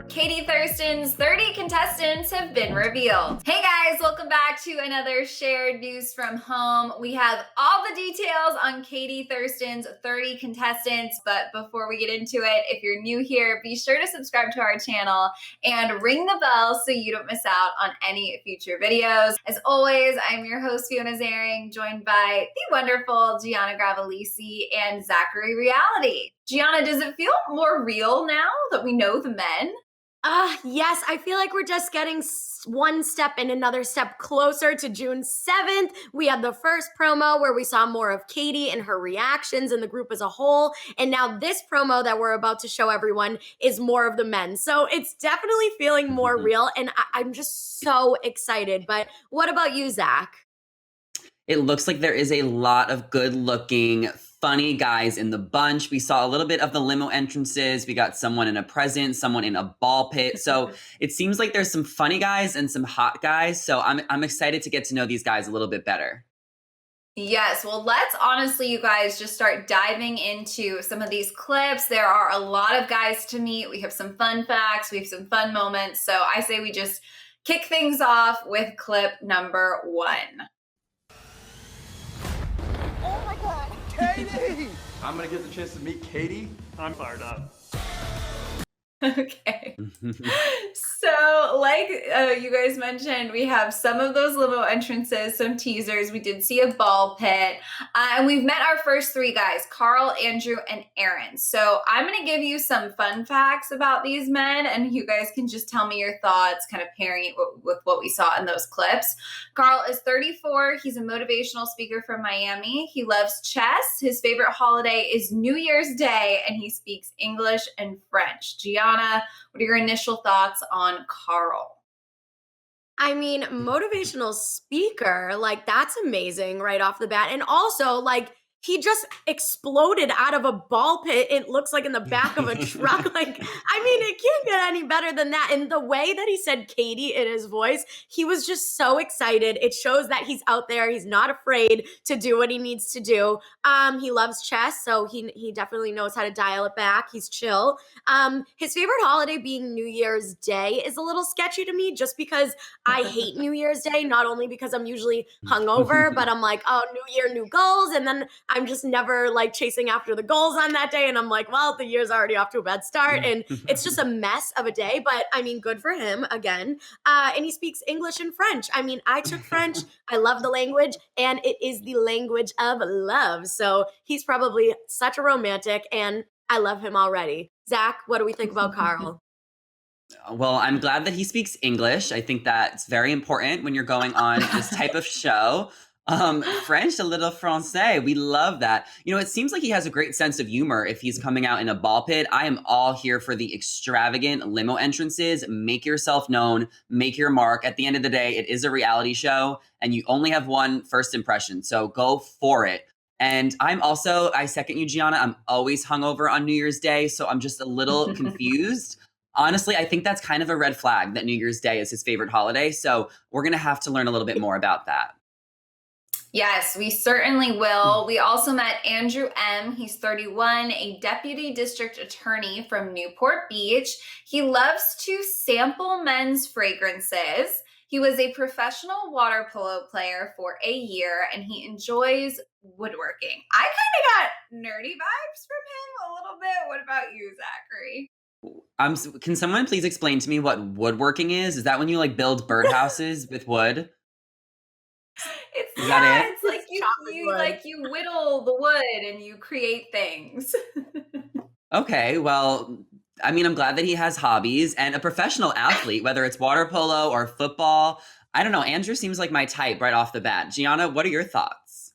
Katie Thurston's 30 contestants have been revealed. Hey guys, welcome back to another shared news from home. We have all the details on Katie Thurston's 30 contestants, but before we get into it, if you're new here, be sure to subscribe to our channel and ring the bell so you don't miss out on any future videos. As always, I'm your host, Fiona Zaring, joined by the wonderful Gianna Gravelisi and Zachary Reality. Gianna, does it feel more real now that we know the men? Yes, I feel like we're just getting one step and another step closer to June 7th. We had the first promo where we saw more of Katie and her reactions and the group as a whole. And now this promo that we're about to show everyone is more of the men. So it's definitely feeling more real. And I'm just so excited. But what about you, Zach? It looks like there is a lot of good-looking, funny guys in the bunch. We saw a little bit of the limo entrances. We got someone in a present, someone in a ball pit. So it seems like there's some funny guys and some hot guys. So I'm excited to get to know these guys a little bit better. Yes, well, let's honestly, you guys, just start diving into some of these clips. There are a lot of guys to meet. We have some fun facts. We have some fun moments. So I say we just kick things off with clip number 1. Katie! I'm gonna get the chance to meet Katie. I'm fired up. Okay. So like you guys mentioned, we have some of those limo entrances, some teasers. We did see a ball pit. And we've met our first 3 guys, Carl, Andrew, and Aaron. So I'm going to give you some fun facts about these men, and you guys can just tell me your thoughts, kind of pairing it with what we saw in those clips. Carl is 34. He's a motivational speaker from Miami. He loves chess. His favorite holiday is New Year's Day, and he speaks English and French. Gianna, what are your initial thoughts on Carl? I mean, motivational speaker, like that's amazing right off the bat. And also, like, he just exploded out of a ball pit. It looks like in the back of a truck. Like, I mean, it can't get any better than that. And the way that he said Katie in his voice, he was just so excited. It shows that he's out there. He's not afraid to do what he needs to do. He loves chess, so he definitely knows how to dial it back. He's chill. His favorite holiday being New Year's Day is a little sketchy to me just because I hate New Year's Day, not only because I'm usually hungover, but I'm like, oh, new year, new goals. And then I'm just never like chasing after the goals on that day. And I'm like, well, the year's already off to a bad start. And it's just a mess of a day. But I mean, good for him again. And he speaks English and French. I mean, I took French. I love the language. And it is the language of love. So he's probably such a romantic. And I love him already. Zach, what do we think about Carl? Well, I'm glad that he speaks English. I think that's very important when you're going on this type of show. French, a little français. We love that. You know, it seems like he has a great sense of humor if he's coming out in a ball pit. I am all here for the extravagant limo entrances. Make yourself known, make your mark. At the end of the day, it is a reality show and you only have one first impression. So go for it. And I second you, Gianna. I'm always hungover on New Year's Day. So I'm just a little confused. Honestly, I think that's kind of a red flag that New Year's Day is his favorite holiday. So we're going to have to learn a little bit more about that. Yes, we certainly will. We also met Andrew M. He's 31, a deputy district attorney from Newport Beach. He loves to sample men's fragrances. He was a professional water polo player for a year, and he enjoys woodworking. I kind of got nerdy vibes from him a little bit. What about you, Zachary? Can someone please explain to me what woodworking is? Is that when you like build birdhouses with wood? It's like you whittle the wood and you create things. Okay, well, I mean, I'm glad that he has hobbies and a professional athlete, whether it's water polo or football. I don't know. Andrew seems like my type right off the bat. Gianna, what are your thoughts?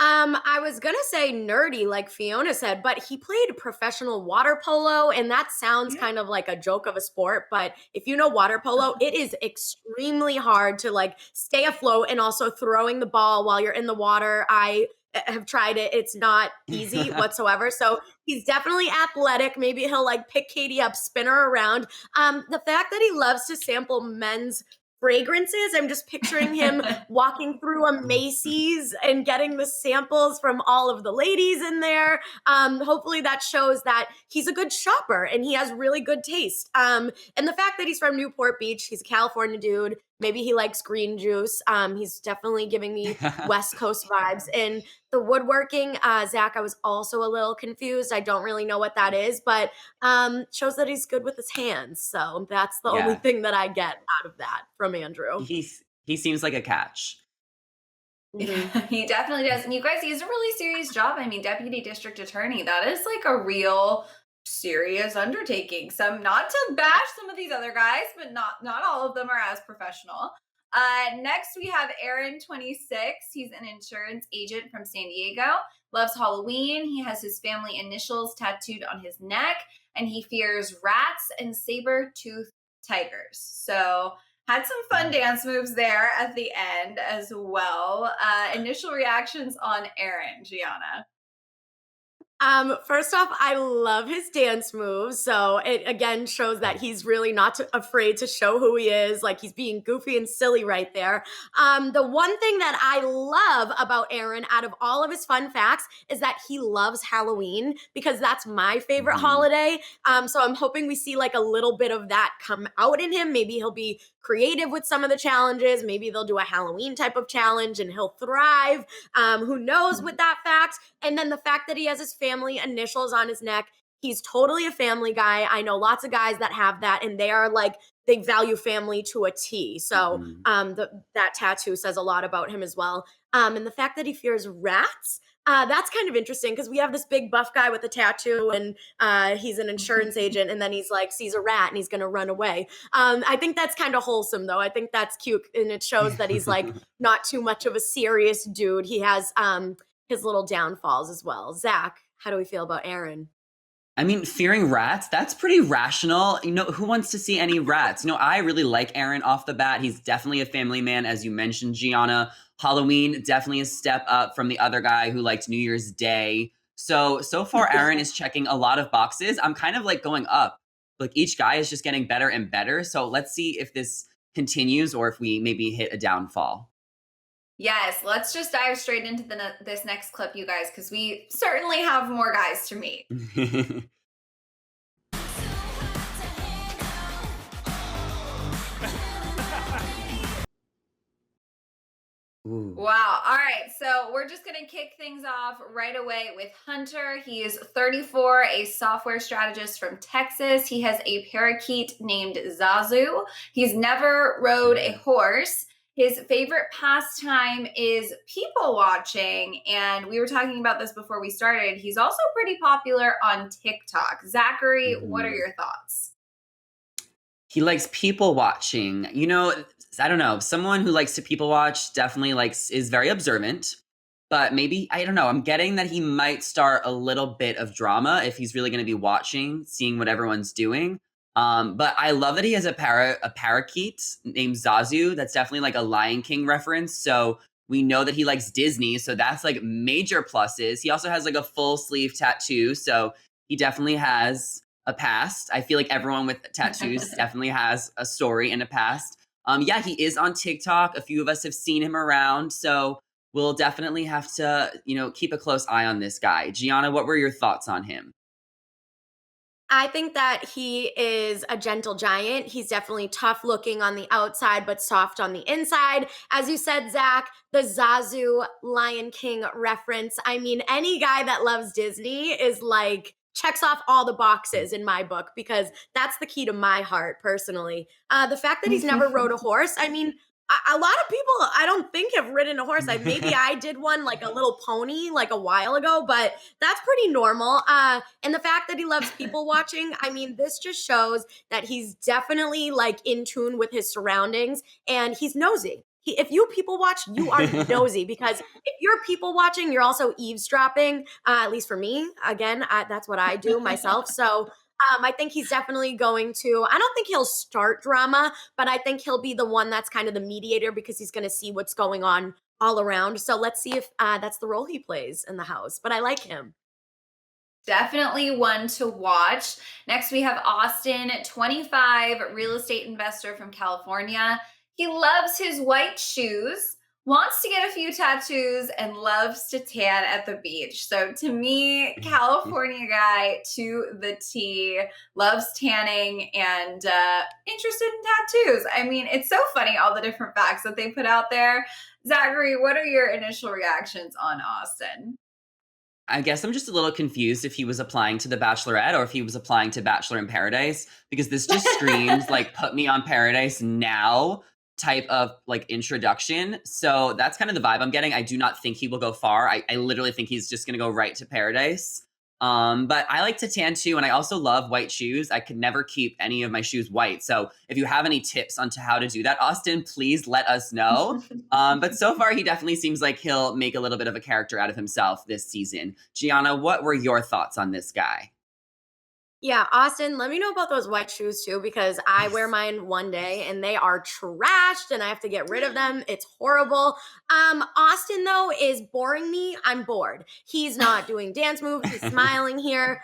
I was gonna say nerdy, like Fiona said, but he played professional water polo, and that sounds kind of like a joke of a sport. But if you know water polo, it is extremely hard to like stay afloat and also throwing the ball while you're in the water. I have tried it. It's not easy whatsoever. So he's definitely athletic. Maybe he'll like pick Katie up, spin her around. The fact that he loves to sample men's fragrances. I'm just picturing him walking through a Macy's and getting the samples from all of the ladies in there. Hopefully that shows that he's a good shopper and he has really good taste. And the fact that he's from Newport Beach, he's a California dude. Maybe he likes green juice. He's definitely giving me West Coast vibes. And the woodworking, Zach, I was also a little confused. I don't really know what that is, but shows that he's good with his hands. So that's the only Yeah. thing that I get out of that from Andrew. He seems like a catch. Mhm. He definitely does. And you guys, he has a really serious job. I mean, deputy district attorney, that is like a real serious undertaking. Not to bash some of these other guys, but not all of them are as professional. Next we have Aaron, 26. He's an insurance agent from San Diego. Loves Halloween. He has his family initials tattooed on his neck, and he fears rats and saber-toothed tigers. So had some fun dance moves there at the end as well. Initial reactions on Aaron, Gianna. First off, I love his dance moves. So it again shows that he's really not afraid to show who he is. Like he's being goofy and silly right there. The one thing that I love about Aaron out of all of his fun facts is that he loves Halloween because that's my favorite holiday. So I'm hoping we see like a little bit of that come out in him. Maybe he'll be creative with some of the challenges. Maybe they'll do a Halloween type of challenge and he'll thrive. Who knows with that fact? And then the fact that he has his family initials on his neck. He's totally a family guy. I know lots of guys that have that, and they are like, they value family to a T. So that tattoo says a lot about him as well. And the fact that he fears rats, that's kind of interesting because we have this big buff guy with a tattoo and he's an insurance agent, and then he's like sees a rat and he's going to run away. I think that's kind of wholesome though. I think that's cute, and it shows that he's like not too much of a serious dude. He has his little downfalls as well. Zach, how do we feel about Aaron? I mean, fearing rats, that's pretty rational. You know, who wants to see any rats? You know, I really like Aaron off the bat. He's definitely a family man, as you mentioned, Gianna. Halloween, definitely a step up from the other guy who liked New Year's Day. So far, Aaron is checking a lot of boxes. I'm kind of like going up. Like each guy is just getting better and better. So let's see if this continues or if we maybe hit a downfall. Yes, let's just dive straight into this next clip, you guys, because we certainly have more guys to meet. Ooh. Wow. All right. So we're just going to kick things off right away with Hunter. He is 34, a software strategist from Texas. He has a parakeet named Zazu. He's never rode a horse. His favorite pastime is people watching. And we were talking about this before we started. He's also pretty popular on TikTok. Zachary, what are your thoughts? He likes people watching. You know, I don't know. Someone who likes to people watch definitely is very observant. But maybe, I don't know, I'm getting that he might start a little bit of drama if he's really going to be watching, seeing what everyone's doing. But I love that he has a parakeet named Zazu. That's definitely like a Lion King reference. So we know that he likes Disney. So that's like major pluses. He also has like a full sleeve tattoo. So he definitely has a past. I feel like everyone with tattoos definitely has a story and a past. Yeah, he is on TikTok. A few of us have seen him around. So we'll definitely have to, keep a close eye on this guy. Gianna, what were your thoughts on him? I think that he is a gentle giant. He's definitely tough looking on the outside, but soft on the inside. As you said, Zach, the Zazu Lion King reference. I mean, any guy that loves Disney is like, checks off all the boxes in my book because that's the key to my heart personally. The fact that he's never rode a horse, I mean, a lot of people I don't think have ridden a horse. Maybe I did one like a little pony like a while ago, but that's pretty normal. And the fact that he loves people watching, I mean, this just shows that he's definitely like in tune with his surroundings and he's nosy. If you people watch, you are nosy because if you're people watching, you're also eavesdropping, at least for me. Again, that's what I do myself. So I think he's definitely going to, I don't think he'll start drama, but I think he'll be the one that's kind of the mediator because he's going to see what's going on all around. So let's see if that's the role he plays in the house. But I like him. Definitely one to watch. Next, we have Austin, 25, real estate investor from California. He loves his white shoes, wants to get a few tattoos, and loves to tan at the beach. So to me, California guy to the T, loves tanning and interested in tattoos. I mean, it's so funny, all the different facts that they put out there. Zachary, what are your initial reactions on Austin? I guess I'm just a little confused if he was applying to the Bachelorette or if he was applying to Bachelor in Paradise, because this just screams like put me on Paradise now type of like introduction. So that's kind of the vibe I'm getting. I do not think he will go far. I literally think he's just going to go right to Paradise. But I like to tan too, and I also love white shoes. I could never keep any of my shoes white. So if you have any tips on to how to do that, Austin, please let us know. But so far, he definitely seems like he'll make a little bit of a character out of himself this season. Gianna, what were your thoughts on this guy? Yeah, Austin, let me know about those white shoes too, because I wear mine one day and they are trashed and I have to get rid of them. It's horrible. Austin though is boring me. I'm bored. He's not doing dance moves. He's smiling here.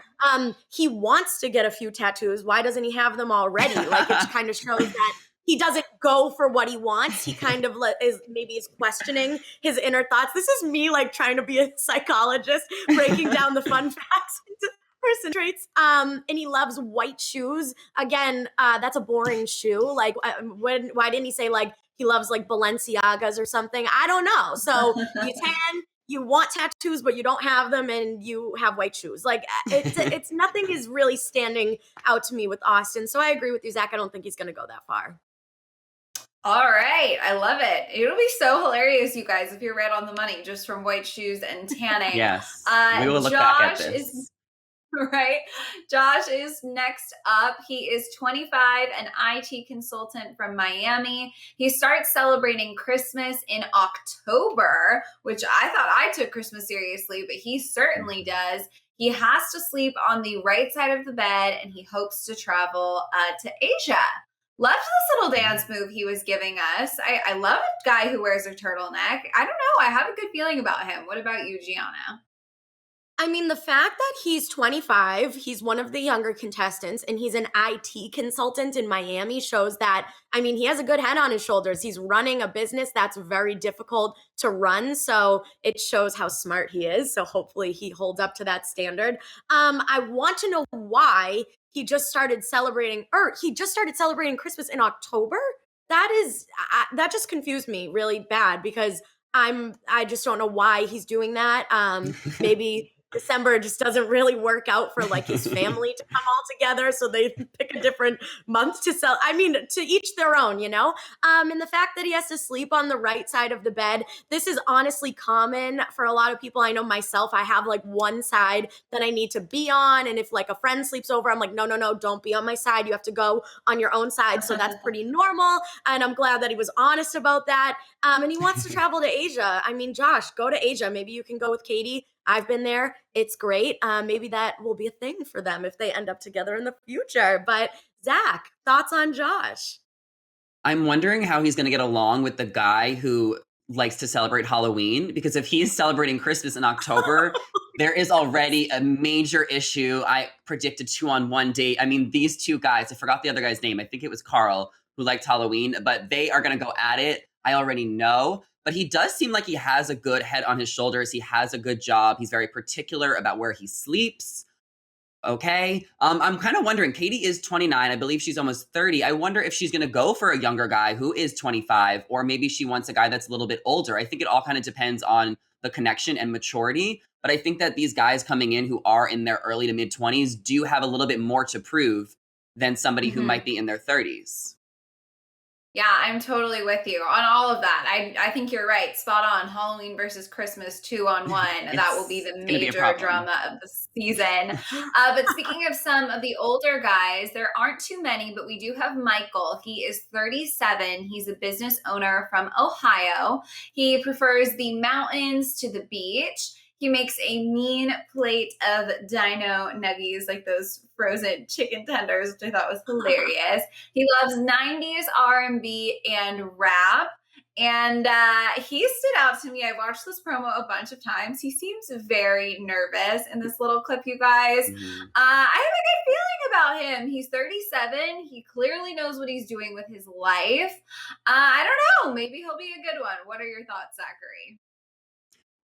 He wants to get a few tattoos. Why doesn't he have them already? Like it kind of shows that he doesn't go for what he wants. He kind of is questioning his inner thoughts. This is me like trying to be a psychologist, breaking down the fun facts into person traits. And he loves white shoes. Again, that's a boring shoe. Like, why didn't he say like he loves like Balenciagas or something? I don't know. So you tan, you want tattoos, but you don't have them, and you have white shoes. Like, it's nothing is really standing out to me with Austin. So I agree with you, Zach. I don't think he's going to go that far. All right. I love it. It'll be so hilarious, you guys, if you're right on the money just from white shoes and tanning. Yes. We will look back at this. Right. Josh is next up. He is 25, an IT consultant from Miami. He starts celebrating Christmas in October, which I thought I took Christmas seriously, but he certainly does. He has to sleep on the right side of the bed, and he hopes to travel to Asia. Loved this little dance move he was giving us. I love a guy who wears a turtleneck. I don't know. I have a good feeling about him. What about you, Gianna? I mean, the fact that he's 25, he's one of the younger contestants, and he's an IT consultant in Miami shows that, I mean, he has a good head on his shoulders. He's running a business that's very difficult to run, so it shows how smart he is. So hopefully he holds up to that standard. I want to know why he just started celebrating Christmas in October. That just confused me really bad, because I just don't know why he's doing that. Maybe December just doesn't really work out for like his family to come all together, so they pick a different month to sell. I mean, to each their own, you know? And the fact that he has to sleep on the right side of the bed, this is honestly common for a lot of people. I know myself, I have like one side that I need to be on, and if like a friend sleeps over, I'm like, no, don't be on my side. You have to go on your own side. So that's pretty normal, and I'm glad that he was honest about that. And he wants to travel to Asia. I mean, Josh, go to Asia. Maybe you can go with Katie. I've been there. It's great. Maybe that will be a thing for them if they end up together in the future. But Zach, thoughts on Josh? I'm wondering how he's going to get along with the guy who likes to celebrate Halloween, because if he's celebrating Christmas in October, there is already a major issue. I predicted 2-on-1 date. I mean, these two guys, I forgot the other guy's name. I think it was Carl, who liked Halloween, but they are going to go at it. I already know. But he does seem like he has a good head on his shoulders. He has a good job. He's very particular about where he sleeps. Okay. I'm kind of wondering, Katie is 29. I believe she's almost 30. I wonder if she's going to go for a younger guy who is 25, or maybe she wants a guy that's a little bit older. I think it all kind of depends on the connection and maturity. But I think that these guys coming in who are in their early to mid 20s do have a little bit more to prove than somebody who might be in their 30s. Yeah, I'm totally with you on all of that. I think you're right. Spot on. Halloween versus Christmas 2-on-1. That will be the major drama of the season. But speaking of some of the older guys, there aren't too many, but we do have Michael. He is 37. He's a business owner from Ohio. He prefers the mountains to the beach. He makes a mean plate of dino nuggies, like those frozen chicken tenders, which I thought was hilarious. He loves 90s R&B and rap. And he stood out to me. I watched this promo a bunch of times. He seems very nervous in this little clip, you guys. Mhm. I have a good feeling about him. He's 37. He clearly knows what he's doing with his life. I don't know. Maybe he'll be a good one. What are your thoughts, Zachary?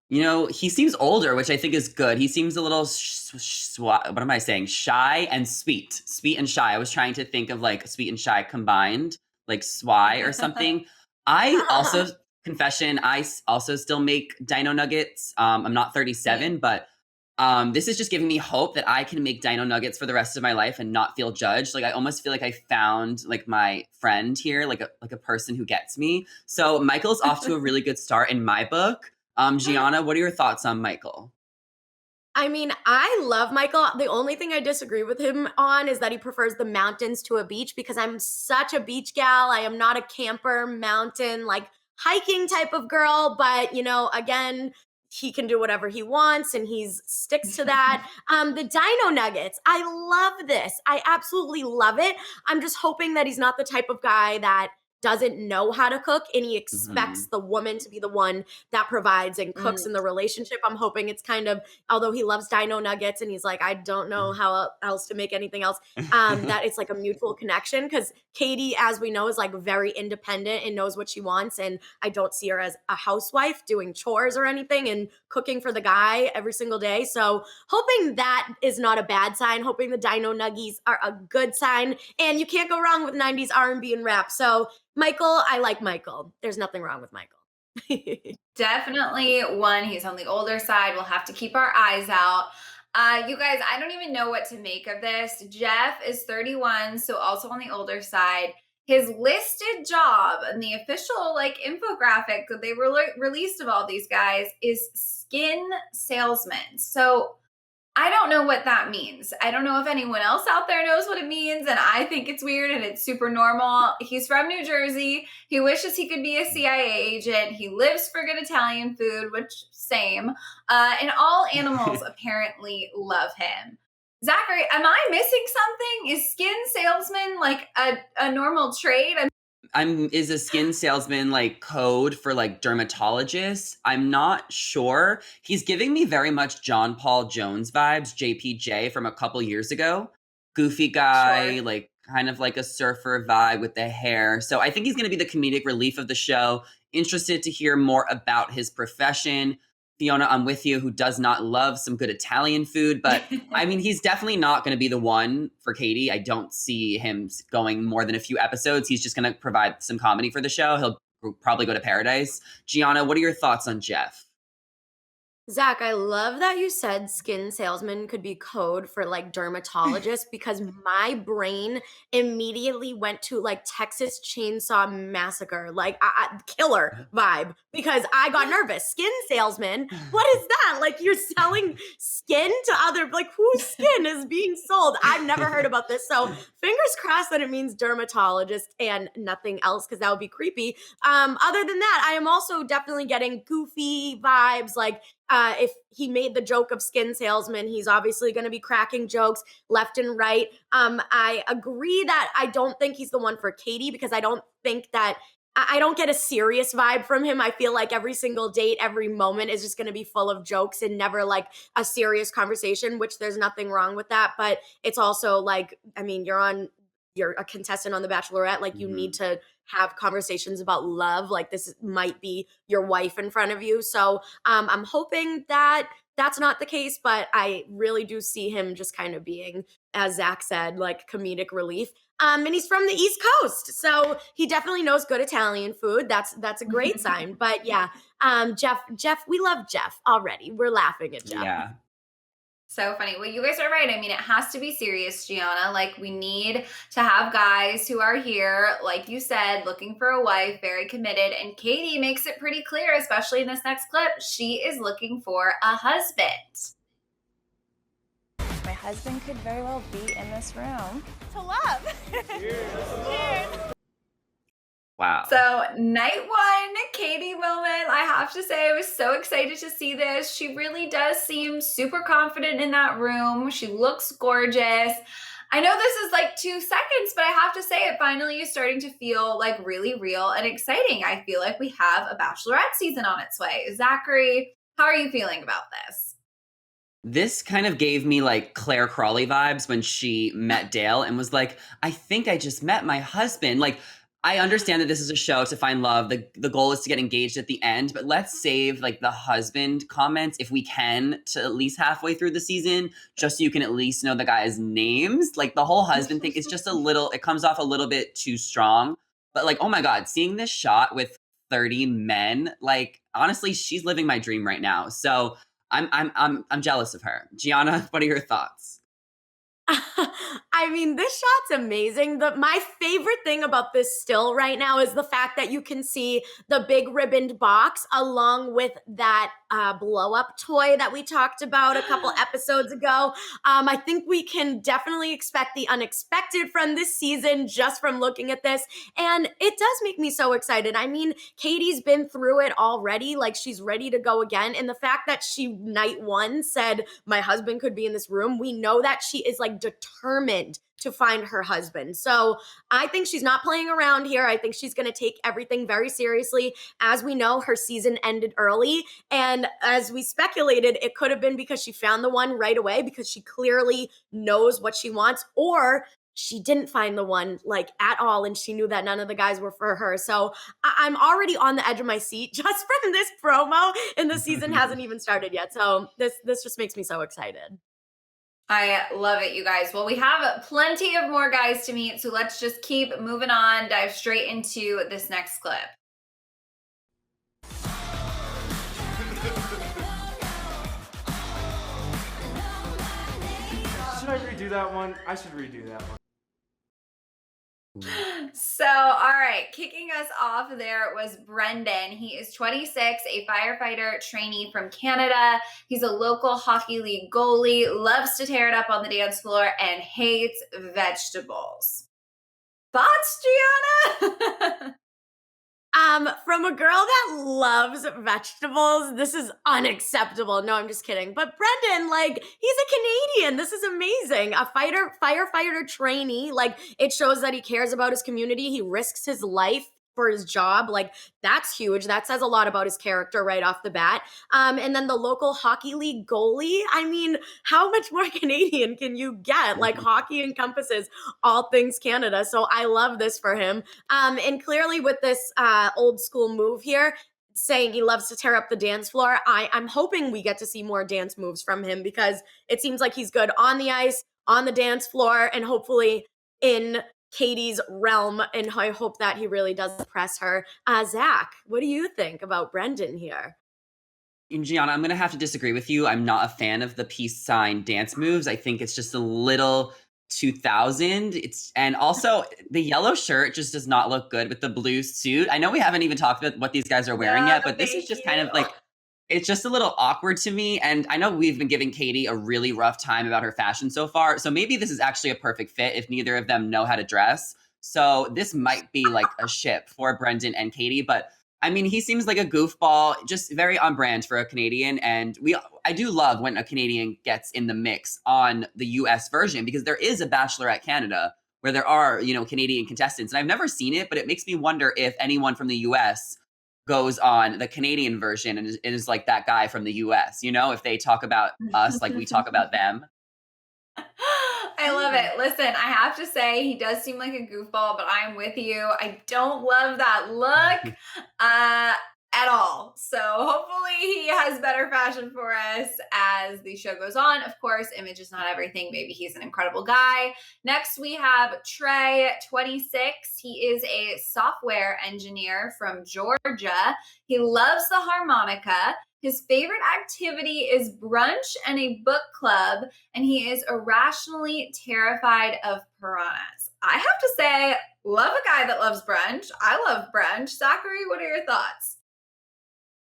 You know, he seems older, which I think is good. He seems a little, what am I saying? Shy and sweet. Sweet and shy. I was trying to think of like sweet and shy combined, like swy or something. I also, confession, also still make dino nuggets. I'm not 37, but this is just giving me hope that I can make dino nuggets for the rest of my life and not feel judged. Like I almost feel like I found like my friend here, like a person who gets me. So Michael's off to a really good start in my book. Gianna, what are your thoughts on Michael? I mean, I love Michael. The only thing I disagree with him on is that he prefers the mountains to a beach because I'm such a beach gal. I am not a camper, mountain, like hiking type of girl. But, again, he can do whatever he wants and he sticks to that. The dino nuggets, I love this. I absolutely love it. I'm just hoping that he's not the type of guy that doesn't know how to cook and he expects the woman to be the one that provides and cooks in the relationship. I'm hoping it's kind of, although he loves dino nuggets and he's like, I don't know how else to make anything else, that it's like a mutual connection because Katie, as we know, is like very independent and knows what she wants. And I don't see her as a housewife doing chores or anything and cooking for the guy every single day. So hoping that is not a bad sign, hoping the dino nuggies are a good sign. And you can't go wrong with 90s R&B and rap. So Michael, I like Michael. There's nothing wrong with Michael. Definitely one. He's on the older side. We'll have to keep our eyes out. You guys, I don't even know what to make of this. Jeff is 31, so also on the older side. His listed job and the official infographic that they released of all these guys is skin salesman. So I don't know what that means. I don't know if anyone else out there knows what it means, and I think it's weird and it's super normal. He's from New Jersey. He wishes he could be a CIA agent. He lives for good Italian food, which same. And all animals apparently love him. Zachary, am I missing something? Is skin salesman like a normal trade? Is a skin salesman like code for like dermatologists? I'm not sure. He's giving me very much John Paul Jones vibes, JPJ from a couple years ago. Goofy guy, Sure. like kind of like a surfer vibe with the hair. So I think he's going to be the comedic relief of the show. Interested to hear more about his profession. Fiona, I'm with you, who does not love some good Italian food, but I mean, he's definitely not going to be the one for Katie. I don't see him going more than a few episodes. He's just going to provide some comedy for the show. He'll probably go to Paradise. Gianna, what are your thoughts on Jeff? Zach, I love that you said skin salesman could be code for like dermatologist because my brain immediately went to like Texas Chainsaw Massacre, like killer vibe because I got nervous. Skin salesman, what is that? Like you're selling skin to other, like whose skin is being sold? I've never heard about this. So fingers crossed that it means dermatologist and nothing else because that would be creepy. Other than that, I am also definitely getting goofy vibes like if he made the joke of skin salesman, he's obviously going to be cracking jokes left and right. I agree that I don't think he's the one for Katie because I don't think that I don't get a serious vibe from him. I feel like every single date, every moment is just going to be full of jokes and never like a serious conversation, which there's nothing wrong with that. But it's also like, I mean, you're a contestant on The Bachelorette. Like you need to have conversations about love. Like this might be your wife in front of you. So I'm hoping that that's not the case, but I really do see him just kind of being, as Zach said, like comedic relief. And he's from the East Coast, so he definitely knows good Italian food. That's a great sign. But yeah, Jeff, we love Jeff already. We're laughing at Jeff. Yeah. So funny. Well, you guys are right. I mean, it has to be serious, Gianna. Like, we need to have guys who are here, like you said, looking for a wife, very committed. And Katie makes it pretty clear, especially in this next clip, she is looking for a husband. My husband could very well be in this room. To love. Cheers. Wow. So night one, Katie moment. I have to say I was so excited to see this. She really does seem super confident in that room. She looks gorgeous. I know this is like 2 seconds, but I have to say it finally is starting to feel like really real and exciting. I feel like we have a Bachelorette season on its way. Zachary, how are you feeling about this? This kind of gave me like Claire Crawley vibes when she met Dale and was like, I think I just met my husband. Like, I understand that this is a show to find love. The goal is to get engaged at the end, but let's save like the husband comments if we can to at least halfway through the season, just so you can at least know the guys' names. Like the whole husband thing is just it comes off a little bit too strong. But like, oh my God, seeing this shot with 30 men, like honestly, she's living my dream right now. So I'm jealous of her. Gianna, what are your thoughts? I mean, this shot's amazing. My favorite thing about this still right now is the fact that you can see the big ribboned box along with that blow up toy that we talked about a couple episodes ago. I think we can definitely expect the unexpected from this season just from looking at this. And it does make me so excited. I mean, Katie's been through it already. Like she's ready to go again. And the fact that she night one said, my husband could be in this room, we know that she is like determined to find her husband. So I think she's not playing around here. I think she's going to take everything very seriously. As we know, her season ended early. And as we speculated, it could have been because she found the one right away because she clearly knows what she wants, or she didn't find the one like at all. And she knew that none of the guys were for her. So I'm already on the edge of my seat just from this promo, and the season hasn't even started yet. So this just makes me so excited. I love it, you guys. Well, we have plenty of more guys to meet, so let's just keep moving on, dive straight into this next clip. Should I redo that one? I should redo that one. So, all right, kicking us off there was Brendan. He is 26, a firefighter trainee from Canada. He's a local hockey league goalie, loves to tear it up on the dance floor, and hates vegetables. Thoughts, Gianna? From a girl that loves vegetables, this is unacceptable. No, I'm just kidding. But Brendan, like, he's a Canadian. This is amazing. A firefighter trainee. Like, it shows that he cares about his community. He risks his life for his job. Like, that's huge. That says a lot about his character right off the bat. And then the local hockey league goalie. I mean, how much more Canadian can you get? Like, hockey encompasses all things Canada. So I love this for him. And clearly with this old school move here, saying he loves to tear up the dance floor, I'm hoping we get to see more dance moves from him because it seems like he's good on the ice, on the dance floor, and hopefully in Katie's realm, and I hope that he really does impress her. Zach, what do you think about Brendan here? Gianna, I'm going to have to disagree with you. I'm not a fan of the peace sign dance moves. I think it's just a little 2000. And also the yellow shirt just does not look good with the blue suit. I know we haven't even talked about what these guys are wearing yet, but this is just kind of like, it's just a little awkward to me. And I know we've been giving Katie a really rough time about her fashion so far. So maybe this is actually a perfect fit if neither of them know how to dress. So this might be like a ship for Brendan and Katie. But I mean, he seems like a goofball, just very on brand for a Canadian. And I do love when a Canadian gets in the mix on the US version, because there is a Bachelorette Canada where there are, Canadian contestants. And I've never seen it, but it makes me wonder if anyone from the US goes on the Canadian version and is like that guy from the US, if they talk about us like we talk about them. I love it. Listen, I have to say, he does seem like a goofball, but I'm with you. I don't love that look at all. So hopefully he has better fashion for us as the show goes on. Of course, image is not everything. Maybe he's an incredible guy. Next, we have Trey, 26. He is a software engineer from Georgia. He loves the harmonica. His favorite activity is brunch and a book club, and he is irrationally terrified of piranhas. I have to say, love a guy that loves brunch. I love brunch. Zachary, what are your thoughts?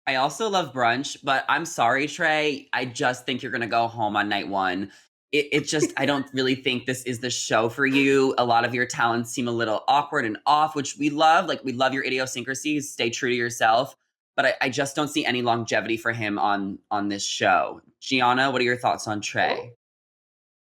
I also love brunch, but I'm sorry, Trey. I just think you're going to go home on night one. It just, I don't really think this is the show for you. A lot of your talents seem a little awkward and off, which we love. Like, we love your idiosyncrasies. Stay true to yourself. But I just don't see any longevity for him on this show. Gianna, what are your thoughts on Trey?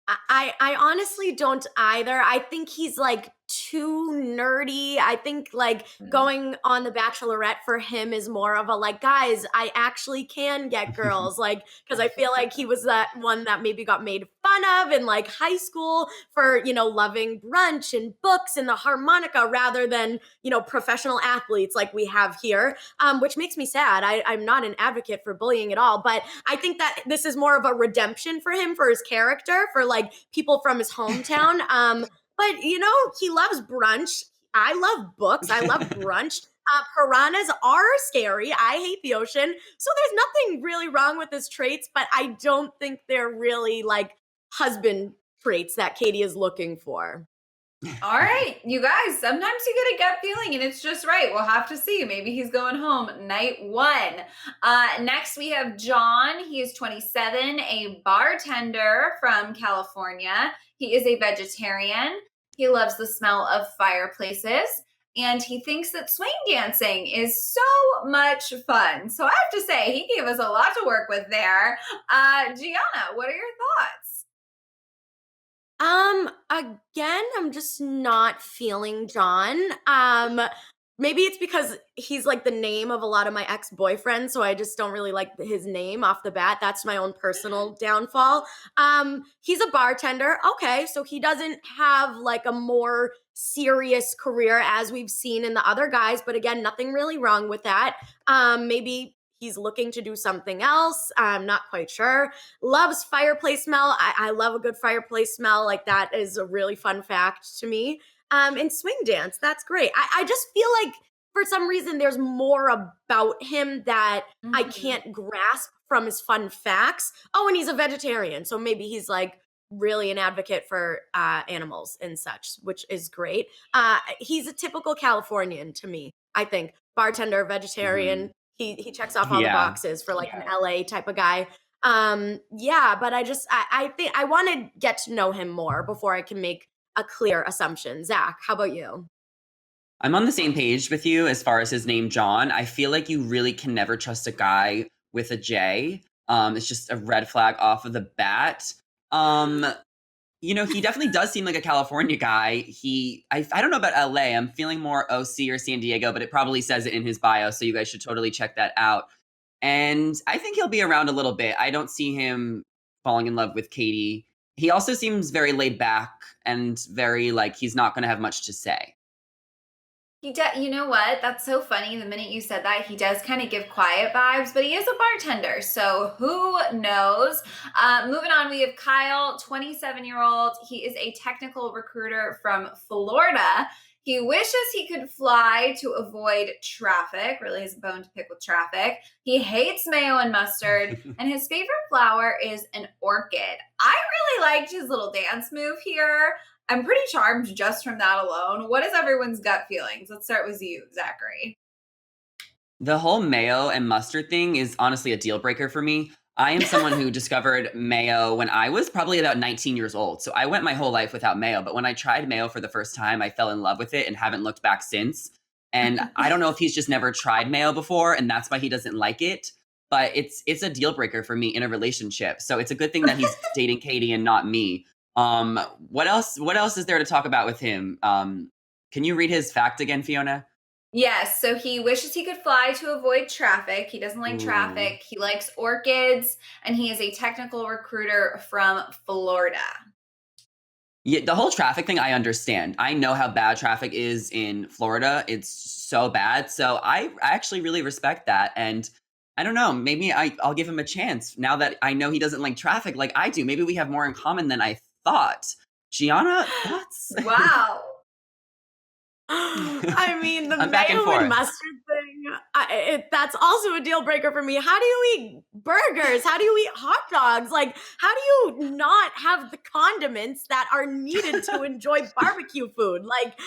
I honestly don't either. I think he's like too nerdy. I think like going on The Bachelorette for him is more of a like, guys, I actually can get girls. Like, because I feel like he was that one that maybe got made fun of in like high school for, loving brunch and books and the harmonica rather than, professional athletes like we have here, which makes me sad. I'm not an advocate for bullying at all, but I think that this is more of a redemption for him, for his character, for like people from his hometown. But he loves brunch. I love books. I love brunch. Piranhas are scary. I hate the ocean. So there's nothing really wrong with his traits, but I don't think they're really like husband traits that Katie is looking for. All right, you guys, sometimes you get a gut feeling and it's just right. We'll have to see. Maybe he's going home night one. Next, we have John. He is 27, a bartender from California. He is a vegetarian. He loves the smell of fireplaces. And he thinks that swing dancing is so much fun. So I have to say, he gave us a lot to work with there. Gianna, what are your thoughts? Again, I'm just not feeling John. Maybe it's because he's like the name of a lot of my ex-boyfriends, so I just don't really like his name off the bat. That's my own personal downfall. He's a bartender. Okay, so he doesn't have like a more serious career as we've seen in the other guys, but again, nothing really wrong with that. Maybe he's looking to do something else. I'm not quite sure. Loves fireplace smell. I love a good fireplace smell. Like that is a really fun fact to me. And swing dance. That's great. I just feel like for some reason there's more about him that I can't grasp from his fun facts. Oh, and he's a vegetarian. So maybe he's like really an advocate for animals and such, which is great. He's a typical Californian to me, I think. Bartender, vegetarian. He checks off all the boxes for like an LA type of guy. But I think I want to get to know him more before I can make a clear assumption. Zach, how about you? I'm on the same page with you as far as his name, John. I feel like you really can never trust a guy with a J. It's just a red flag off of the bat. He definitely does seem like a California guy. I don't know about LA. I'm feeling more OC or San Diego, but it probably says it in his bio, so you guys should totally check that out. And I think he'll be around a little bit. I don't see him falling in love with Katie. He also seems very laid back and very like he's not going to have much to say. You know what? That's so funny. The minute you said that, he does kind of give quiet vibes, but he is a bartender, so who knows? Moving on, we have Kyle, 27-year-old. He is a technical recruiter from Florida. He wishes he could fly to avoid traffic, really has a bone to pick with traffic. He hates mayo and mustard, and his favorite flower is an orchid. I really liked his little dance move here. I'm pretty charmed just from that alone. What is everyone's gut feelings? Let's start with you, Zachary. The whole mayo and mustard thing is honestly a deal breaker for me. I am someone who discovered mayo when I was probably about 19 years old. So I went my whole life without mayo. But when I tried mayo for the first time, I fell in love with it and haven't looked back since. And I don't know if he's just never tried mayo before and that's why he doesn't like it. But it's a deal breaker for me in a relationship. So it's a good thing that he's dating Katie and not me. What else is there to talk about with him? Can you read his fact again, Fiona? Yes, so he wishes he could fly to avoid traffic. He doesn't like traffic. He likes orchids, and he is a technical recruiter from Florida. Yeah, the whole traffic thing, I understand. I know how bad traffic is in Florida. It's so bad. So I actually really respect that. And I don't know, maybe I'll give him a chance now that I know he doesn't like traffic like I do. Maybe we have more in common than I thought. Gianna, thoughts? Wow. I mean, the I'm back and mayo forth. and mustard thing, that's also a deal breaker for me. How do you eat burgers? How do you eat hot dogs? Like, how do you not have the condiments that are needed to enjoy barbecue food? Like,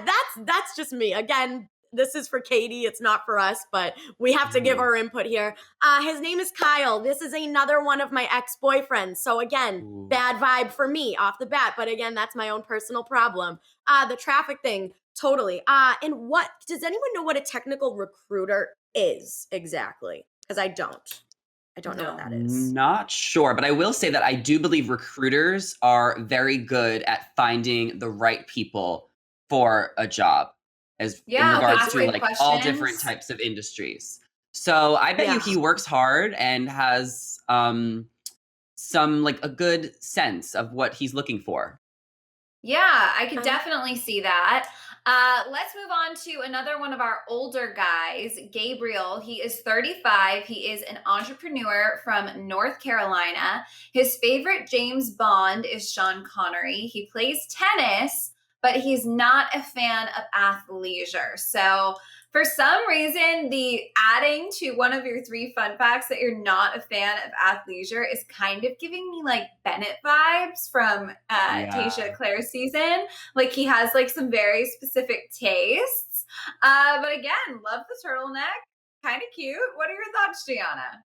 that's just me. Again, this is for Katie. It's not for us, but we have to give our input here. His name is Kyle. This is another one of my ex-boyfriends. So again, bad vibe for me off the bat. But again, that's my own personal problem. The traffic thing, totally. And what, does anyone know what a technical recruiter is exactly? Because I don't. I don't know what No. that is. Not sure, but I will say that I do believe recruiters are very good at finding the right people for a job, as in Yeah, regards ask to good like all different questions. types of industries. So I bet you Yeah. he works hard and has some like a good sense of what he's looking for. Yeah, I could Okay. definitely see that. Let's move on to another one of our older guys, Gabriel. He is 35. He is an entrepreneur from North Carolina. His favorite James Bond is Sean Connery. He plays tennis, but he's not a fan of athleisure. So, for some reason, the adding to one of your 3 fun facts that you're not a fan of athleisure is kind of giving me like Bennett vibes from Yeah. Tasha Claire's season. Like he has like some very specific tastes. But again, love the turtleneck. Kind of cute. What are your thoughts, Gianna?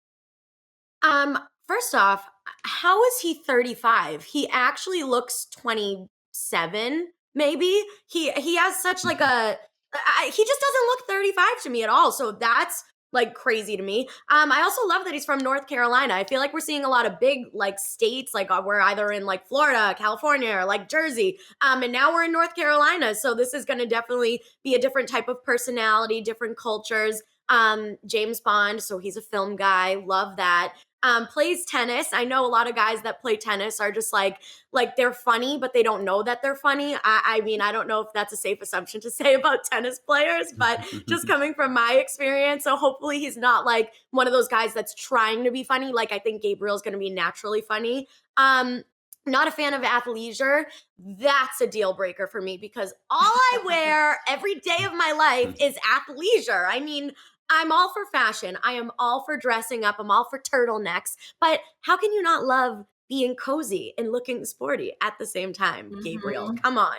First off, how is he 35? He actually looks 27, maybe. He has such like he just doesn't look 35 to me at all. So that's like crazy to me. I also love that he's from North Carolina. I feel like we're seeing a lot of big like states, like we're either in like Florida, California, or like Jersey. And now we're in North Carolina. So this is going to definitely be a different type of personality, different cultures. James Bond, so he's a film guy. Love that. Plays tennis. I know a lot of guys that play tennis are just like they're funny, but they don't know that they're funny. I mean, I don't know if that's a safe assumption to say about tennis players, but just coming from my experience. So hopefully he's not like one of those guys that's trying to be funny. Like I think Gabriel's going to be naturally funny. Not a fan of athleisure. That's a deal breaker for me because all I wear every day of my life is athleisure. I mean, I'm all for fashion. I am all for dressing up. I'm all for turtlenecks. But how can you not love being cozy and looking sporty at the same time, Gabriel? Come on.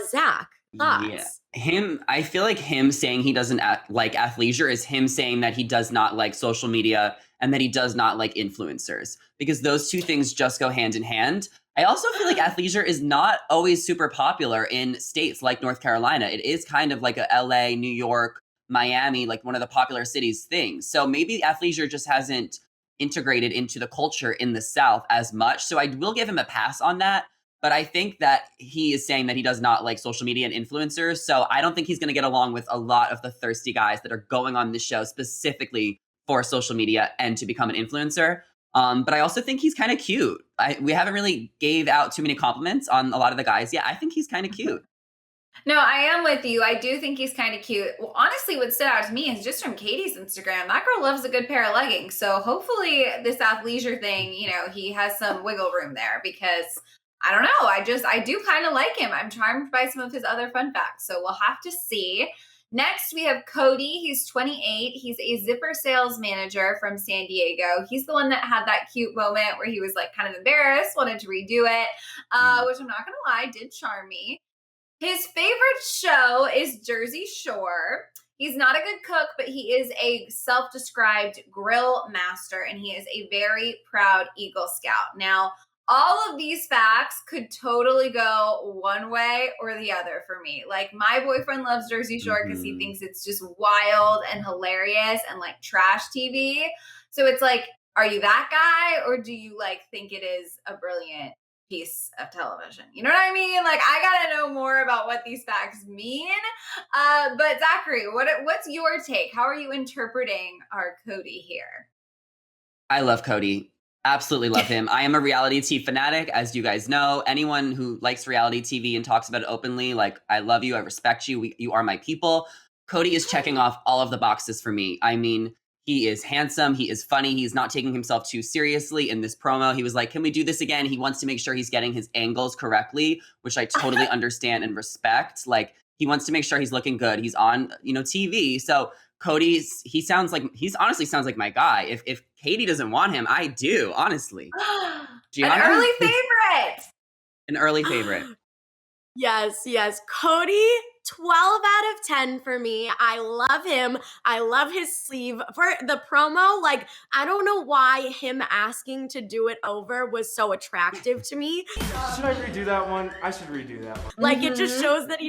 Zach, thoughts? I feel like him saying he doesn't like athleisure is him saying that he does not like social media and that he does not like influencers, because those two things just go hand in hand. I also feel like athleisure is not always super popular in states like North Carolina. It is kind of like a LA, New York, Miami, like one of the popular cities things. So maybe athleisure just hasn't integrated into the culture in the South as much. So I will give him a pass on that. But I think that he is saying that he does not like social media and influencers. So I don't think he's going to get along with a lot of the thirsty guys that are going on this show specifically for social media and to become an influencer. But I also think he's kind of cute. We haven't really gave out too many compliments on a lot of the guys yet. I think he's kind of cute. No, I am with you. I do think he's kind of cute. Well, honestly, what stood out to me is just from Katie's Instagram. That girl loves a good pair of leggings. So hopefully this athleisure thing, he has some wiggle room there because I don't know. I do kind of like him. I'm charmed by some of his other fun facts. So we'll have to see. Next, we have Cody. He's 28. He's a zipper sales manager from San Diego. He's the one that had that cute moment where he was like kind of embarrassed, wanted to redo it, which I'm not going to lie, did charm me. His favorite show is Jersey Shore. He's not a good cook, but he is a self-described grill master, and he is a very proud Eagle Scout. Now, all of these facts could totally go one way or the other for me. Like, my boyfriend loves Jersey Shore because he thinks it's just wild and hilarious and like trash TV. So it's like, are you that guy, or do you like think it is a brilliant piece of television? You know what I mean? Like, I gotta know more about what these facts mean. But Zachary, what's your take? How are you interpreting our Cody here? I love Cody. Absolutely love him. I am a reality TV fanatic, as you guys know. Anyone who likes reality TV and talks about it openly, like, I love you, I respect you, you are my people. Cody is checking off all of the boxes for me. I mean, he is handsome, he is funny, he's not taking himself too seriously. In this promo, he was like, can we do this again? He wants to make sure he's getting his angles correctly, which I totally understand and respect. Like, he wants to make sure he's looking good. He's on, TV. So Cody honestly sounds like my guy. If Katie doesn't want him, I do, honestly. An early favorite. An early favorite. Yes. Cody, 12 out of 10 for me. I love him. I love his sleeve. For the promo, like, I don't know why him asking to do it over was so attractive to me. Should I redo that one? I should redo that one. Like, it just shows that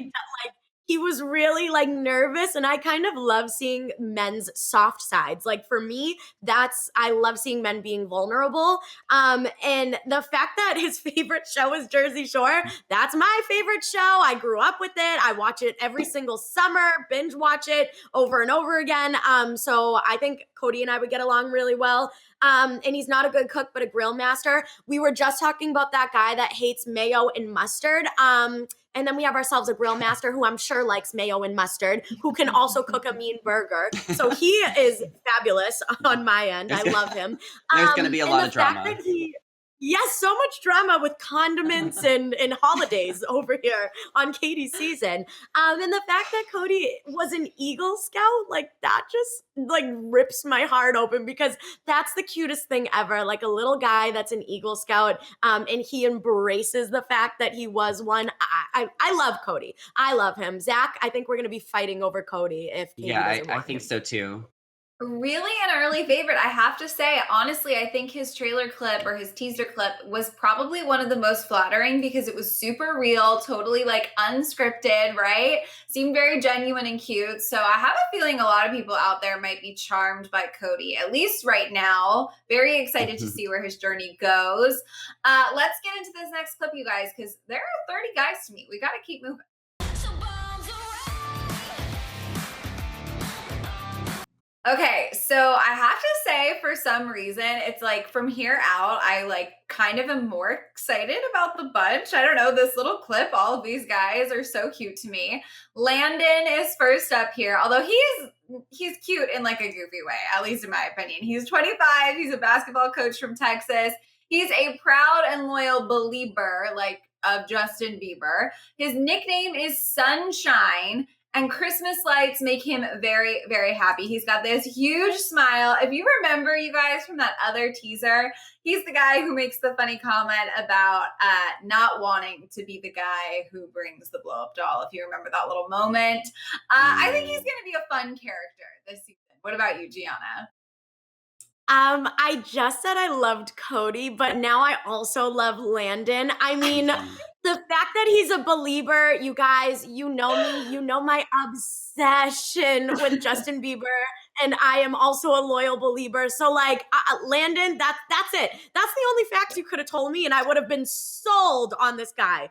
he was really like nervous, and I kind of love seeing men's soft sides. Like for me, I love seeing men being vulnerable. And the fact that his favorite show is Jersey Shore, that's my favorite show. I grew up with it. I watch it every single summer, binge watch it over and over again. So I think Cody and I would get along really well. And he's not a good cook, but a grill master. We were just talking about that guy that hates mayo and mustard. And then we have ourselves a grill master who I'm sure likes mayo and mustard, who can also cook a mean burger. So he is fabulous on my end. I love him. There's going to be a lot of drama. Yes, so much drama with condiments and holidays over here on Katie's season. And the fact that Cody was an Eagle Scout, like that just like rips my heart open, because that's the cutest thing ever. Like a little guy that's an Eagle Scout, and he embraces the fact that he was one. I love Cody. I love him. Zach, I think we're going to be fighting over Cody if Katie doesn't want I think him. so too. Really an early favorite, I have to say. Honestly, I think his trailer clip or his teaser clip was probably one of the most flattering because it was super real, totally like unscripted, right? Seemed very genuine and cute. So I have a feeling a lot of people out there might be charmed by Cody, at least right now. Very excited to see where his journey goes. Let's get into this next clip, you guys, because there are 30 guys to meet. We got to keep moving. Okay, so I have to say, for some reason, it's like from here out, I like kind of am more excited about the bunch. I don't know, this little clip, all of these guys are so cute to me. Landon is first up here, although he's cute in like a goofy way, at least in my opinion. He's 25, he's a basketball coach from Texas. He's a proud and loyal believer, like of Justin Bieber. His nickname is Sunshine. And Christmas lights make him very, very happy. He's got this huge smile. If you remember, you guys, from that other teaser, he's the guy who makes the funny comment about not wanting to be the guy who brings the blow-up doll, if you remember that little moment. I think he's going to be a fun character this season. What about you, Gianna? I just said I loved Cody, but now I also love Landon. I mean, the fact that he's a believer, you guys, you know me, you know my obsession with Justin Bieber, and I am also a loyal believer. So like, Landon, that's it. That's the only facts you could have told me, and I would have been sold on this guy.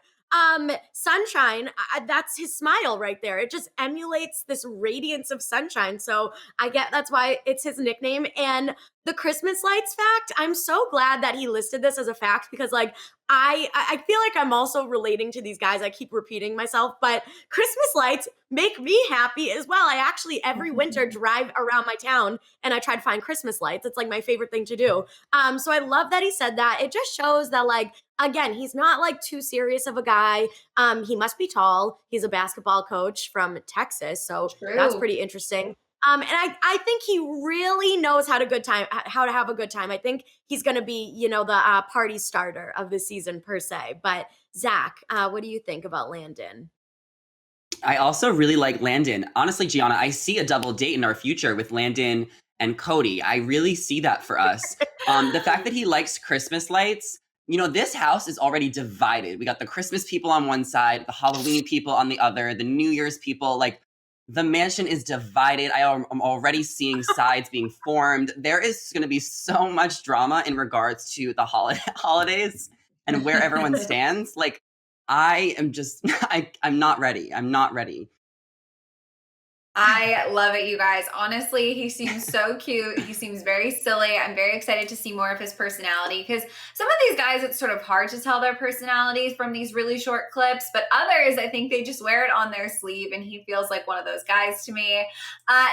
Sunshine, that's his smile right there. It just emulates this radiance of sunshine. So I get that's why it's his nickname. And the Christmas lights fact, I'm so glad that he listed this as a fact, because like I feel like I'm also relating to these guys. I keep repeating myself, but Christmas lights make me happy as well. I actually every winter drive around my town and I try to find Christmas lights. It's like my favorite thing to do. So I love that he said that. It just shows that like, again, he's not like too serious of a guy. He must be tall. He's a basketball coach from Texas. So that's pretty interesting. And I think he really knows how to have a good time. I think he's going to be, the party starter of the season per se. But Zach, what do you think about Landon? I also really like Landon. Honestly, Gianna, I see a double date in our future with Landon and Cody. I really see that for us. The fact that he likes Christmas lights, this house is already divided. We got the Christmas people on one side, the Halloween people on the other, the New Year's people. Like, the mansion is divided. I'm already seeing sides being formed. There is going to be so much drama in regards to the holidays and where everyone stands. Like, I am just, I'm not ready. I'm not ready. I love it, you guys. Honestly, he seems so cute. He seems very silly. I'm very excited to see more of his personality, because some of these guys, it's sort of hard to tell their personalities from these really short clips, but others, I think they just wear it on their sleeve, and he feels like one of those guys to me.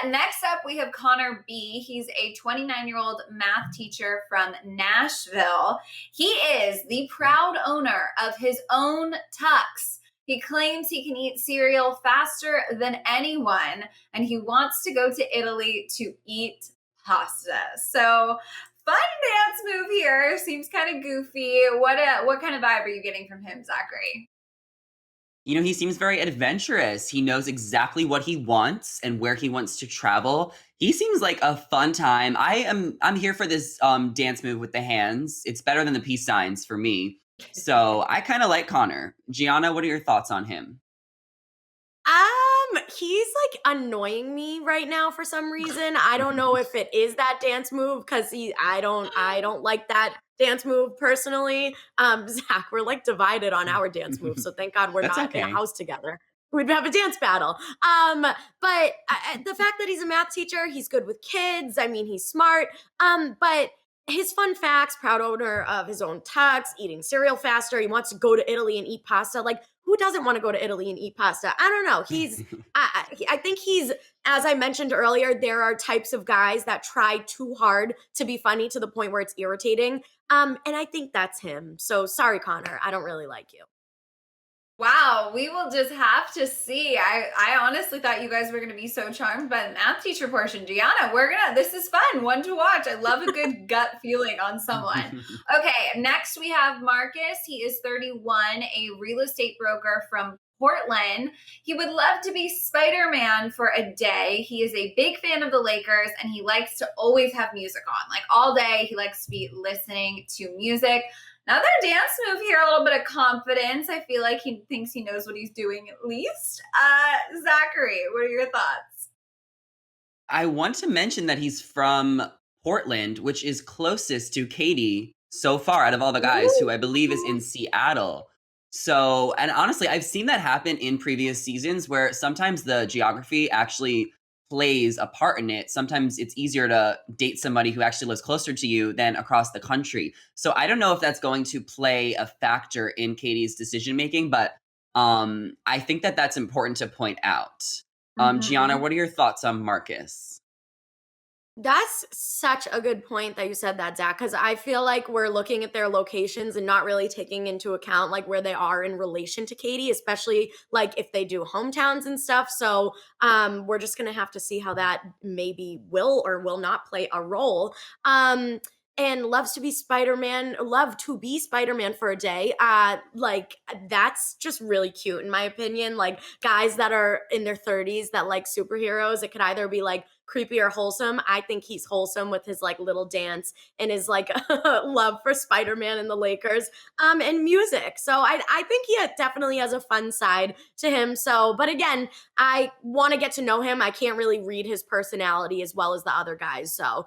Next up, we have Connor B. He's a 29-year-old math teacher from Nashville. He is the proud owner of his own Tux. He claims he can eat cereal faster than anyone, and he wants to go to Italy to eat pasta. So, fun dance move here. Seems kind of goofy. What kind of vibe are you getting from him, Zachary? He seems very adventurous. He knows exactly what he wants and where he wants to travel. He seems like a fun time. I'm here for this dance move with the hands. It's better than the peace signs for me. So I kind of like Connor. Gianna, what are your thoughts on him? he's like annoying me right now for some reason. I don't know if it is that dance move because I don't like that dance move personally. Zach, we're like divided on our dance move, so thank God we're That's not in a okay. house together. We'd have a dance battle. But the fact that he's a math teacher, he's good with kids. I mean, he's smart. But his fun facts, proud owner of his own tux, eating cereal faster. He wants to go to Italy and eat pasta. Like, who doesn't want to go to Italy and eat pasta? I don't know. I think he's, as I mentioned earlier, there are types of guys that try too hard to be funny to the point where it's irritating. And I think that's him. So sorry, Connor. I don't really like you. Wow, we will just have to see. I honestly thought you guys were going to be so charmed by the math teacher portion. Gianna, this is fun, one to watch. I love a good gut feeling on someone. Okay, next we have Marcus. He is 31, a real estate broker from Portland. He would love to be Spider-Man for a day. He is a big fan of the Lakers and he likes to always have music on. Like all day, he likes to be listening to music. Another dance move here, a little bit of confidence. I feel like he thinks he knows what he's doing at least. Zachary, what are your thoughts? I want to mention that he's from Portland, which is closest to Katie so far out of all the guys, who I believe is in Seattle. So, and honestly, I've seen that happen in previous seasons where sometimes the geography actually plays a part in it. Sometimes it's easier to date somebody who actually lives closer to you than across the country. So I don't know if that's going to play a factor in Katie's decision making, but I think that that's important to point out. Gianna, what are your thoughts on Marcus? That's such a good point that you said that, Zach, because I feel like we're looking at their locations and not really taking into account like where they are in relation to Katie, especially like if they do hometowns and stuff. So we're just gonna have to see how that maybe will or will not play a role. And love to be Spider-Man for a day. Like that's just really cute in my opinion. Like guys that are in their 30s that like superheroes, it could either be like creepy or wholesome. I think he's wholesome with his like little dance and his like love for Spider-Man and the Lakers and music. So I think he definitely has a fun side to him. So, but again, I want to get to know him. I can't really read his personality as well as the other guys. So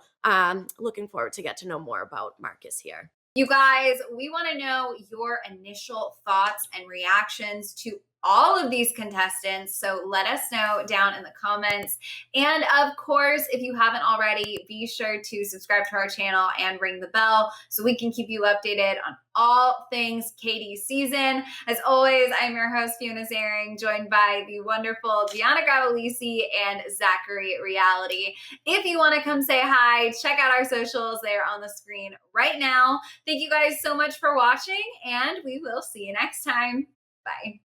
looking forward to get to know more about Marcus here. You guys, we want to know your initial thoughts and reactions to all of these contestants. So let us know down in the comments. And of course, if you haven't already, be sure to subscribe to our channel and ring the bell so we can keep you updated on all things Katie's season. As always, I'm your host, Fiona Zaring, joined by the wonderful Gianna Gavalisi and Zachary Reality. If you want to come say hi, check out our socials. They are on the screen right now. Thank you guys so much for watching, and we will see you next time. Bye.